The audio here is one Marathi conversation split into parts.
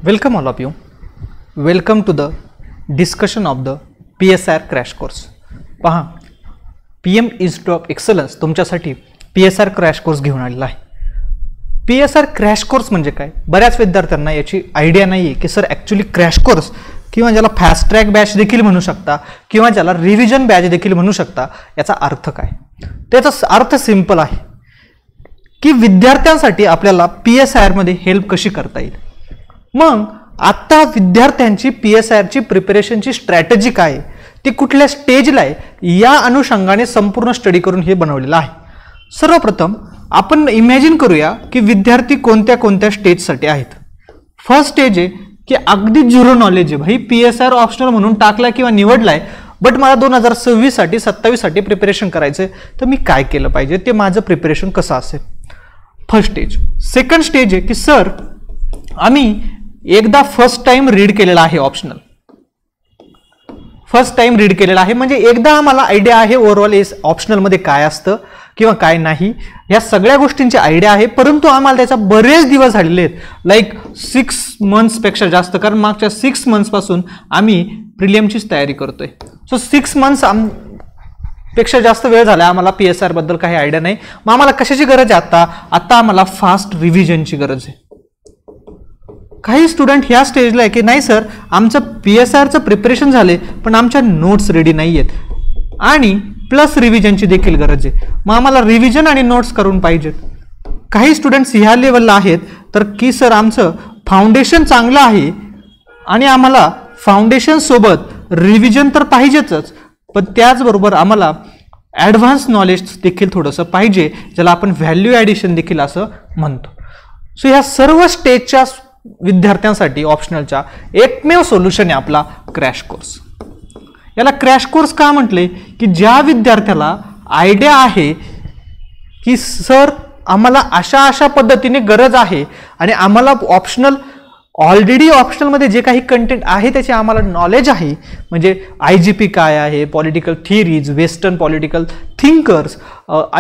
Welcome all of you. Welcome to the discussion of the PSR crash course. पहा, PM Institute of Excellence तुमच्यासाठी PSR क्रॅश कोर्स घेऊन आलेला आहे. PSR क्रॅश कोर्स म्हणजे काय? बऱ्याच विद्यार्थ्यांना याची आयडिया नाही आहे की सर ॲक्च्युली क्रॅश कोर्स किंवा ज्याला फास्ट ट्रॅक बॅच देखील म्हणू शकता किंवा ज्याला रिव्हिजन बॅच देखील म्हणू शकता, याचा अर्थ काय? त्याचा अर्थ सिंपल आहे की विद्यार्थ्यांसाठी आपल्याला PSR मध्ये हेल्प कशी करता येईल. मग आता विद्यार्थ्यांची PSR ची प्रिपरेशनची स्ट्रॅटेजी काय आहे, ती कुठल्या स्टेजला आहे, या अनुषंगाने संपूर्ण स्टडी करून हे बनवलेलं आहे. सर्वप्रथम आपण इमॅजिन करूया की विद्यार्थी कोणत्या कोणत्या स्टेजसाठी आहेत. फर्स्ट स्टेज आहे की अगदी झिरो नॉलेज आहे, भाई PSR ऑप्शनल म्हणून टाकलाय किंवा निवडलाय, बट मला 2026 साठी 27 साठी प्रिपरेशन करायचंय, तर मी काय केलं पाहिजे, ते माझं प्रिपरेशन कसं असेल. First stage. सेकंड स्टेज आहे की सर आम्ही एकदा फर्स्ट टाइम रीड केलेला आहे ऑप्शनल. फर्स्ट टाइम रीड केलेला आहे म्हणजे एकदा आम्हाला आयडिया आहे ओव्हरऑल ऑप्शनल मध्ये काय असतं किंवा काय नाही, या सगळ्या गोष्टींची आयडिया आहे, परंतु आम्हाला त्याचा बरेच दिवस झालेले आहेत, लाईक 6 मंथ्स पेक्षा जास्त, कारण मागच्या 6 मंथ्स पासून आम्ही प्रिलियमचीच तयारी करतोय. सो 6 मंथ्स पेक्षा जास्त वेळ झाला आम्हाला PSR बद्दल काही आयडिया नाही. मग आम्हाला कशाची गरज आहे? आता आम्हाला फास्ट रिव्हिजनची गरज आहे. काही स्टुडंट ह्या स्टेजला आहे की नाही सर, आमचं PSRचं प्रिपरेशन झाले पण आमच्या नोट्स रेडी नाही आहेत आणि प्लस रिव्हिजनची देखील गरज आहे. मग आम्हाला रिव्हिजन आणि नोट्स करून पाहिजेत. काही स्टुडंट्स ह्या लेवलला आहेत तर की सर आमचं फाउंडेशन चांगलं आहे आणि आम्हाला फाउंडेशन सोबत रिव्हिजन तर पाहिजेच, पण त्याचबरोबर आम्हाला ॲडव्हान्स नॉलेज देखील थोडंसं पाहिजे, ज्याला आपण व्हॅल्यू ॲडिशन देखील असं म्हणतो. सो ह्या सर्व स्टेजच्या विद्यार्थ्यांसाठी ऑप्शनलच्या एकमेव सोल्युशन आहे आपला क्रॅश कोर्स. याला क्रॅश कोर्स का म्हटले की ज्या विद्यार्थ्याला आयडिया आहे की सर आम्हाला अशा अशा पद्धतीने गरज आहे आणि आम्हाला ऑलरेडी ऑप्शनलमध्ये जे काही कंटेंट आहे त्याचे आम्हाला नॉलेज आहे, म्हणजे IGP काय आहे, political theories, western political thinkers,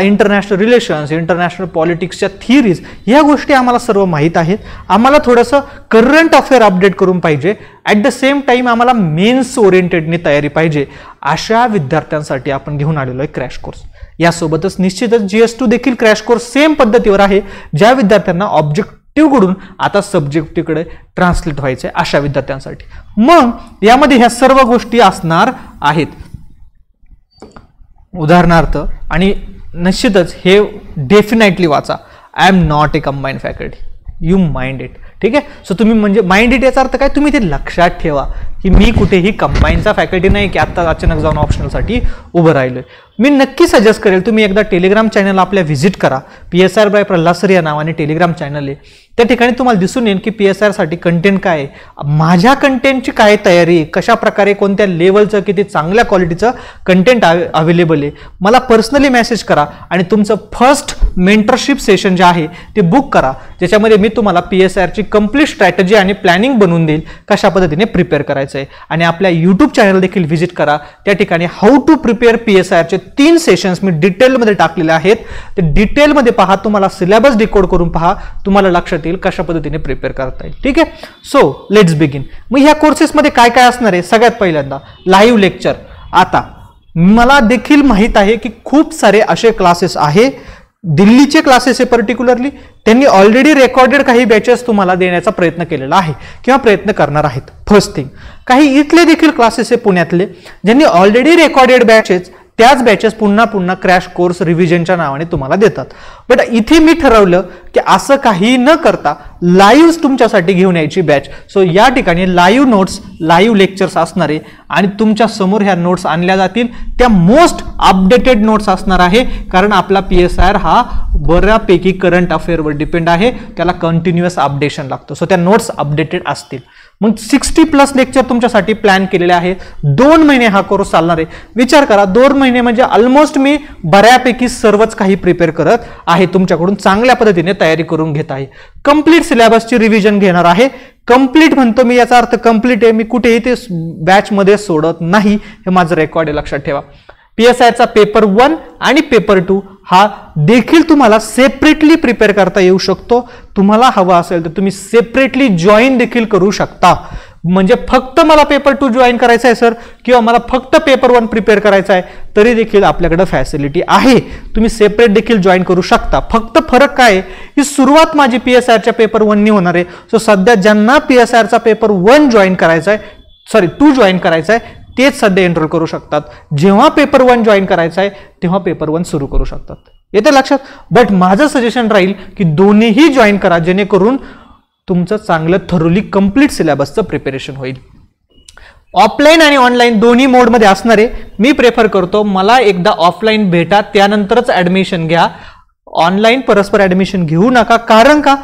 international relations, international पॉलिटिक्सच्या थिअरीज, ह्या गोष्टी आम्हाला सर्व माहीत आहेत. आम्हाला थोडंसं करंट अफेअर अपडेट करून पाहिजे, ॲट द सेम टाईम आम्हाला मेन्स ओरिएंटेडने तयारी पाहिजे, अशा विद्यार्थ्यांसाठी आपण घेऊन आलेलो आहे क्रॅश कोर्स. यासोबतच निश्चितच GS2 देखील क्रॅश कोर्स सेम पद्धतीवर आहे, ज्या विद्यार्थ्यांना ऑब्जेक्टिव्हकडून आता सब्जेक्टिव्हकडे ट्रान्सलेट व्हायचे अशा विद्यार्थ्यांसाठी. मग यामध्ये ह्या सर्व गोष्टी असणार आहेत. उदाहरणार्थ, आणि निश्चितच हे डेफिनेटली वाचा, I am not a combined faculty, you mind it. ठीक आहे. सो तुम्ही म्हणजे माइंड इट याचा अर्थ काय, तुम्ही ते लक्षात ठेवा की मी कुठेही कंबाईनचा फॅकल्टी नाही की आता अचानक जाऊन ऑप्शनलसाठी उभं राहिलोय. मी नक्की सजेस्ट करेल तुम्ही एकदा टेलिग्राम चॅनल आपल्या व्हिजिट करा. PSR बाय प्रल्हाद सर या नावाने टेलिग्राम चॅनल आहे. त्या ठिकाणी तुम्हाला दिसून येईल की PSR साठी कंटेंट काय आहे, माझ्या कंटेंटची काय तयारी आहे, कशा प्रकारे कोणत्या लेवलचं किती चांगल्या क्वालिटीचं कंटेंट अवेलेबल आहे. मला पर्सनली मेसेज करा आणि तुमचं फर्स्ट मेंटरशिप सेशन जे आहे ते बुक करा, ज्याच्यामध्ये मी तुम्हाला PSR ची कंप्लीट स्ट्रॅटेजी आणि प्लॅनिंग बनवून देईल, कशा पद्धतीने प्रिपेअर करायचं आहे. आणि आपल्या YouTube चॅनल देखील व्हिजिट करा. त्या ठिकाणी हाऊ टू प्रिपेअर PSR चे 3 सेशन्स मी डिटेलमध्ये टाकलेले आहेत. ते डिटेलमध्ये पहा, तुम्हाला सिलेबस डिकोड करून पहा, तुम्हाला लक्षात येईल कशा पद्धतीने प्रिपेअर करता येईल. ठीक आहे. So let's begin. मग ह्या कोर्सेसमध्ये काय काय असणार आहे? सगळ्यात पहिल्यांदा लाईव्ह लेक्चर. आता मला देखील माहित आहे की खूप सारे असे क्लासेस आहे, दिल्लीचे क्लासेस आहे पर्टिक्युलरली, त्यांनी ऑलरेडी रेकॉर्डेड काही बॅचेस तुम्हाला देण्याचा प्रयत्न केलेला आहे किंवा प्रयत्न करणार आहेत. फर्स्ट थिंग, काही इथले देखील क्लासेस आहे पुण्यातले, ज्यांनी ऑलरेडी रेकॉर्डेड बॅचेस, त्याच बॅचेस पुन्हा पुन्हा क्रॅश कोर्स रिव्हिजनच्या नावाने तुम्हाला देतात. बट इथे मी ठरवलं की असं काही न करता लाईव्ह तुमच्यासाठी घेऊन यायची बॅच. सो या ठिकाणी लाईव्ह नोट्स, लाईव्ह लेक्चर्स असणारे आणि तुमच्या समोर ह्या नोट्स आणल्या जातील. त्या मोस्ट अपडेटेड नोट्स असणार आहे, कारण आपला PSR हा बऱ्यापैकी करंट अफेअरवर डिपेंड आहे, त्याला कंटिन्युअस अपडेशन लागतं. सो त्या नोट्स अपडेटेड असतील. मग 60+ लेक्चर तुमच्यासाठी प्लॅन केलेले आहे. 2 महिने हा कोर्स चालणार आहे. विचार करा, 2 महिने म्हणजे ऑलमोस्ट मी बऱ्यापैकी सर्वच काही प्रिपेअर करत आहे, तुमच्याकडून चांगल्या पद्धतीने तयारी करून घेत आहे. कंप्लीट सिलेबसची रिव्हिजन घेणार आहे. कंप्लीट म्हणतो मी, याचा अर्थ कंप्लीट आहे, मी कुठेही ते बॅच मध्ये सोडत नाही, हे माझं रेकॉर्ड आहे, लक्षात ठेवा. PSR चा पेपर 1 आणि पेपर 2 हा देखील तुम्हाला सेपरेटली प्रिपेअर करता येऊ शकतो. तुम्हाला हवा असेल तर तुम्ही सेपरेटली जॉईन देखील करू शकता. म्हणजे फक्त मला पेपर 2 जॉईन करायचा आहे सर, किंवा मला फक्त पेपर 1 प्रिपेअर करायचा आहे, तरी देखील आपल्याकडे फॅसिलिटी आहे. तुम्ही सेपरेट देखील जॉईन करू शकता. फक्त फरक काय आहे की सुरुवात माझी PSIRच्या पेपर 1 नी होणार आहे. सो सध्या ज्यांना PSIRचा पेपर 1 जॉईन करायचा आहे, सॉरी 2 जॉईन करायचा आहे, तेच सध्या एनरोल करू शकतात. जेव्हा पेपर 1 जॉईन करायचा आहे तेव्हा पेपर 1 सुरू करू शकतात. येते लक्षात. बट माझं सजेशन राहील की दोन्हीही जॉईन करा, जेणेकरून तुमचं चांगलं थरोली कंप्लीट सिलेबसचं प्रिपरेशन होईल. ऑफलाईन आणि ऑनलाईन दोन्ही मोडमध्ये असणार आहे. मी प्रेफर करतो मला एकदा ऑफलाईन भेटा, त्यानंतरच ऍडमिशन घ्या. ऑनलाईन परस्पर ऍडमिशन घेऊ नका. कारण का,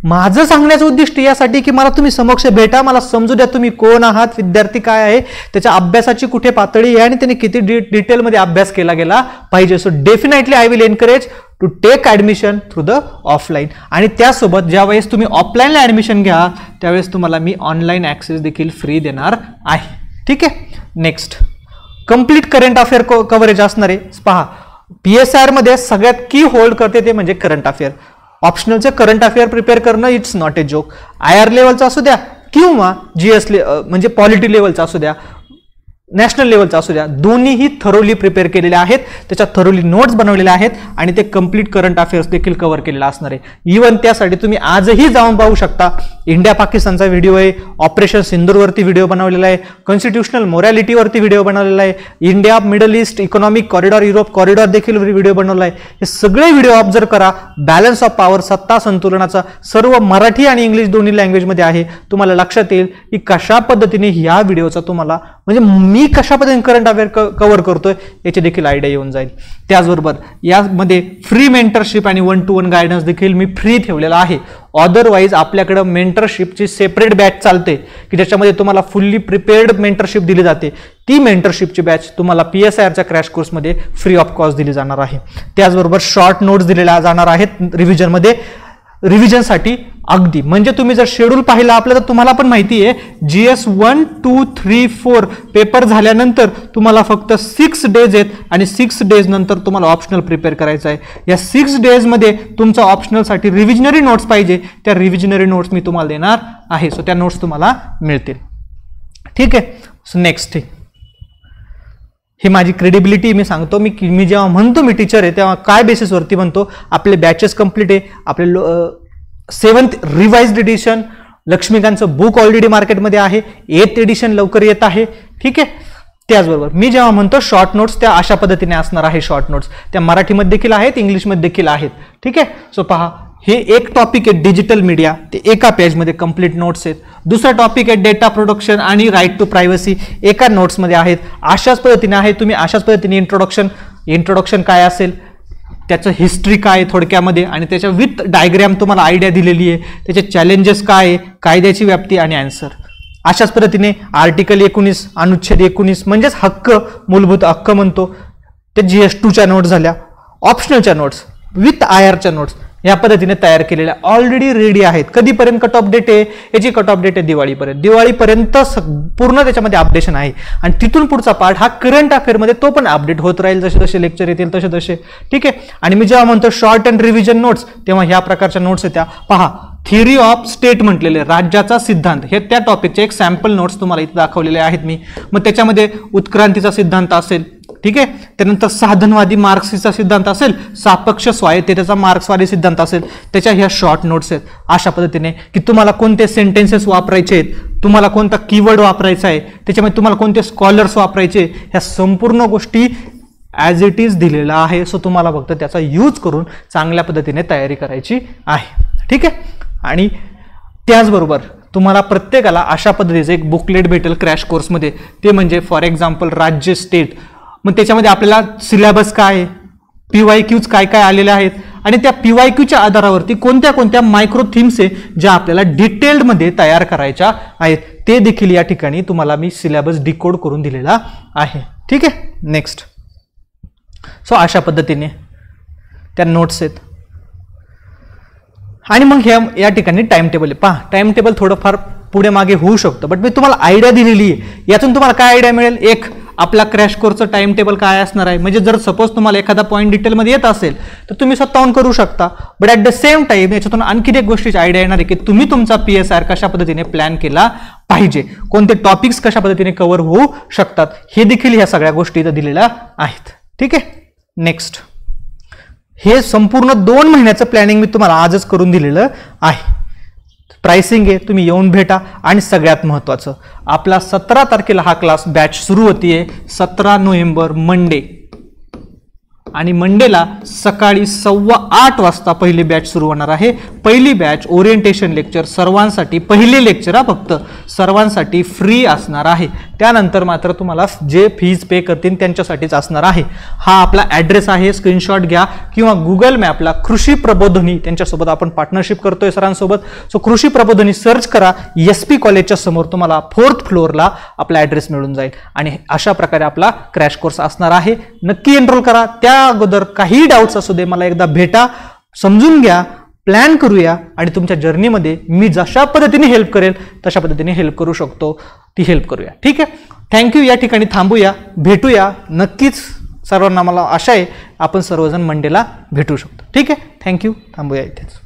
माझं सांगण्याचं उद्दिष्ट यासाठी की मला तुम्ही समक्ष भेटा, मला समजू द्या तुम्ही कोण आहात, विद्यार्थी काय आहे, त्याच्या अभ्यासाची कुठे पातळी आहे आणि त्याने किती डिटेलमध्ये अभ्यास केला गेला पाहिजे. So definitely I will encourage to take admission through the offline. आणि त्यासोबत ज्यावेळेस तुम्ही ऑफलाईनला ऍडमिशन घ्या त्यावेळेस तुम्हाला मी ऑनलाईन ऍक्सेस देखील फ्री देणार आहे. ठीक आहे. Next, complete current affair coverage असणार आहे. पहा, PSIR मध्ये सगळ्यात की होल्ड करते ते म्हणजे करंट अफेअर. ऑप्शनलचे करंट अफेअर प्रिपेअर करणं it's not a joke. IR लेवलचा असू द्या किंवा GS म्हणजे पॉलिटी लेवलचा असू द्या, नॅशनल लेवलचा असू द्या, दोन्हीही थरोली प्रिपेअर केलेले आहेत. त्याच्या थरोली नोट्स बनवलेल्या आहेत आणि ते कंप्लीट करंट अफेअर्स देखील कव्हर केलेला असणार आहे. इव्हन त्यासाठी तुम्ही आजही जाऊन पाहू शकता. इंडिया पाकिस्तानचा व्हिडिओ आहे, ऑपरेशन सिंदूरवरती व्हिडिओ बनवलेला आहे, कॉन्स्टिट्युशनल मोरॅलिटीवरती व्हिडिओ बनवलेला आहे, India middle east economic corridor, Europe corridor देखील व्हिडिओ बनवला आहे. हे सगळे व्हिडिओ ऑब्झर्व करा. बॅलन्स ऑफ पॉवर, सत्ता संतुलनाचा, सर्व मराठी आणि इंग्लिश दोन्ही लँग्वेजमध्ये आहे. तुम्हाला लक्षात येईल की कशा पद्धतीने ह्या व्हिडिओचा तुम्हाला म्हणजे मी कशा पद्धतीने करंट अफेअर कव्हर करतोय याची देखील आयडिया येऊन जाईल. त्याचबरोबर यामध्ये फ्री मेंटरशिप आणि 1-to-1 गायडन्स देखील मी फ्री ठेवलेला आहे. अदरवाईज आपल्याकडे मेंटरशिपची सेपरेट बॅच चालते की ज्याच्यामध्ये तुम्हाला फुल्ली प्रिपेअर्ड मेंटरशिप दिली जाते. ती मेंटरशिपची बॅच तुम्हाला PSIRच्या क्रॅश कोर्समध्ये फ्री ऑफ कॉस्ट दिली जाणार आहे. त्याचबरोबर शॉर्ट नोट्स दिलेल्या जाणार आहेत रिव्हिजनमध्ये. रिव्हिजनसाठी अगदी म्हणजे तुम्ही जर शेड्यूल पाहिलं आपलं तर तुम्हाला पण माहिती आहे GS 1, 2, 3, 4 पेपर झाल्यानंतर तुम्हाला फक्त 6 डेज आहेत आणि 6 डेज नंतर तुम्हाला ऑप्शनल प्रिपेअर करायचं आहे. या 6 डेजमध्ये तुमचा ऑप्शनलसाठी रिव्हिजनरी नोट्स पाहिजे, त्या रिव्हिजनरी नोट्स मी तुम्हाला देणार आहे. सो त्या नोट्स तुम्हाला मिळतील. ठीक आहे. सो नेक्स्ट थिंग, ही माझी क्रेडिबिलिटी मी सांगतो. मी जेव्हा म्हणतो मी टीचर आहे तेव्हा काय बेसिसवरती म्हणतो, आपले बॅचेस कंप्लीट आहे. आपले 7th रिवाइज्ड एडिशन लक्ष्मीकांतचं बुक ऑलरेडी मार्केटमध्ये आहे. 8th एडिशन लवकर येत आहे. ठीक आहे. त्याचबरोबर मी जेव्हा म्हणतो शॉर्ट नोट्स, त्या अशा पद्धतीने असणार आहे. शॉर्ट नोट्स त्या मराठीमध्ये देखील आहेत, इंग्लिशमध्ये देखील आहेत. ठीक आहे. सो पहा, हे एक टॉपिक आहे डिजिटल मीडिया, ते एका पेजमध्ये कंप्लीट नोट्स आहेत. दुसरा टॉपिक आहे डेटा प्रोडक्शन आणि राईट टू प्रायव्हसी, एका नोट्समध्ये आहेत. अशाच पद्धतीने आहे. तुम्ही अशाच पद्धतीने इंट्रोडक्शन काय असेल, त्याचं हिस्ट्री काय आहे थोडक्यामध्ये, आणि त्याच्या विथ डायग्रॅम तुम्हाला आयडिया दिलेली आहे. त्याचे चॅलेंजेस काय आहे, कायद्याची व्याप्ती आणि आन्सर. अशाच पद्धतीने आर्टिकल 19, अनुच्छेद 19 म्हणजेच हक्क, मूलभूत हक्क म्हणतो, ते GS 2च्या नोट्स झाल्या. ऑप्शनलच्या नोट्स विथ IRच्या नोट्स या पद्धतीने तयार केलेल्या ऑलरेडी रेडी आहेत. कधीपर्यंत कट ऑफ डेट आहे, याची कट ऑफ डेट आहे दिवाळीपर्यंत. दिवाळीपर्यंत पूर्ण त्याच्यामध्ये अपडेशन आहे. आणि तिथून पुढचा पार्ट हा करंट अफेअरमध्ये तो पण अपडेट होत राहील, जसे जसे लेक्चर येतील तसे तसे. ठीक आहे. आणि मी जेव्हा म्हणतो शॉर्ट अँड रिव्हिजन नोट्स, तेव्हा ह्या प्रकारच्या नोट्स आहेत. त्या पहा, थिअरी ऑफ स्टेट म्हटलेले, राज्याचा सिद्धांत, हे त्या टॉपिकचे एक सॅम्पल नोट्स तुम्हाला इथे दाखवलेले आहेत मी. मग त्याच्यामध्ये उत्क्रांतीचा सिद्धांत असेल. ठीक आहे. त्यानंतर साधनवादी मार्क्सचा सिद्धांत असेल, सापेक्ष स्वायत्ततेचा मार्क्सवादी सिद्धांत असेल. त्याच्या ह्या शॉर्ट नोट्स आहेत. अशा पद्धतीने की तुम्हाला कोणते सेंटेन्सेस वापरायचे आहेत, तुम्हाला कोणता कीवर्ड वापरायचा आहे, त्याच्यामध्ये तुम्हाला कोणते स्कॉलर्स वापरायचे, ह्या संपूर्ण गोष्टी ॲज इट इज दिलेला आहे. सो तुम्हाला फक्त त्याचा यूज करून चांगल्या पद्धतीने तयारी करायची आहे. ठीक आहे. आणि त्याचबरोबर तुम्हाला प्रत्येकाला अशा पद्धतीचं एक बुकलेट भेटेल क्रॅश कोर्समध्ये. ते म्हणजे फॉर एक्झाम्पल राज्य, स्टेट. मग त्याच्यामध्ये आपल्याला सिलेबस काय आहे, PYQs काय काय आलेले आहेत, आणि त्या PYQच्या आधारावरती कोणत्या कोणत्या मायक्रो थीम्स आहे ज्या आपल्याला डिटेल्डमध्ये तयार करायच्या आहेत, ते देखील या ठिकाणी तुम्हाला मी सिलेबस डिकोड करून दिलेला आहे. ठीक आहे. नेक्स्ट, सो अशा पद्धतीने त्या नोट्स आहेत. आणि मग या ठिकाणी टाइम टेबल आहे. पहा, टाइम टेबल थोडंफार पुढे मागे होऊ शकतं, बट मी तुम्हाला आयडिया दिलेली आहे. यातून तुम्हाला काय आयडिया मिळेल, एक आपला क्रॅश कोर्सचं टाइम टेबल काय असणार आहे. म्हणजे जर सपोज तुम्हाला एखादा पॉईंट डिटेलमध्ये येत असेल तर तुम्ही स्वतःहून करू शकता. But at the same time याच्यातून आणखी एक गोष्टीची आयडिया येणार आहे की तुम्ही तुमचा PSR कशा पद्धतीने प्लॅन केला पाहिजे, कोणते टॉपिक्स कशा पद्धतीने कव्हर होऊ शकतात, हे देखील ह्या सगळ्या गोष्टी इथं दिलेल्या आहेत. ठीक आहे. नेक्स्ट, हे संपूर्ण 2 महिन्याचं प्लॅनिंग मी तुम्हाला आजच करून दिलेलं आहे. प्राइसिंग आहे, तुम्ही येऊन भेटा. आणि सगळ्यात महत्त्वाचं, आपला 17 तारखेला हा क्लास बॅच सुरू होतीये, 17 नोव्हेंबर मंडे. आणि मंडेला सकाळी 8:15 वाजता पहिली बॅच सुरू होणार आहे. पहिली बॅच ओरिएंटेशन लेक्चर सर्वांसाठी, पहिले लेक्चर फक्त सर्वांसाठी फ्री असणार आहे. त्यानंतर मात्र तुम्हाला जे फीज पे करतील त्यांच्यासाठीच असणार आहे. हा आपला ॲड्रेस आहे, स्क्रीनशॉट घ्या किंवा गुगल मॅपला कृषी प्रबोधिनी, त्यांच्यासोबत आपण पार्टनरशिप करतोय सरांसोबत. सो कृषी प्रबोधिनी सर्च करा, SP कॉलेजच्या समोर तुम्हाला 4th फ्लोअरला आपला ॲड्रेस मिळून जाईल. आणि अशा प्रकारे आपला क्रॅश कोर्स असणार आहे. नक्की एनरोल करा. त्या अगोदर काही डाऊट्स असू दे मला एकदा भेटा, समजून घ्या, प्लॅन करूया आणि तुमच्या जर्नीमध्ये मी जशा पद्धतीने हेल्प करेल तशा पद्धतीने हेल्प करू शकतो ती हेल्प करूया. ठीक आहे. थँक्यू. या ठिकाणी थांबूया, भेटूया नक्कीच. सर्वांना मला आशा आहे आपण सर्वजण मंडेला भेटू शकतो. ठीक आहे. थँक्यू. थांबूया इथेच.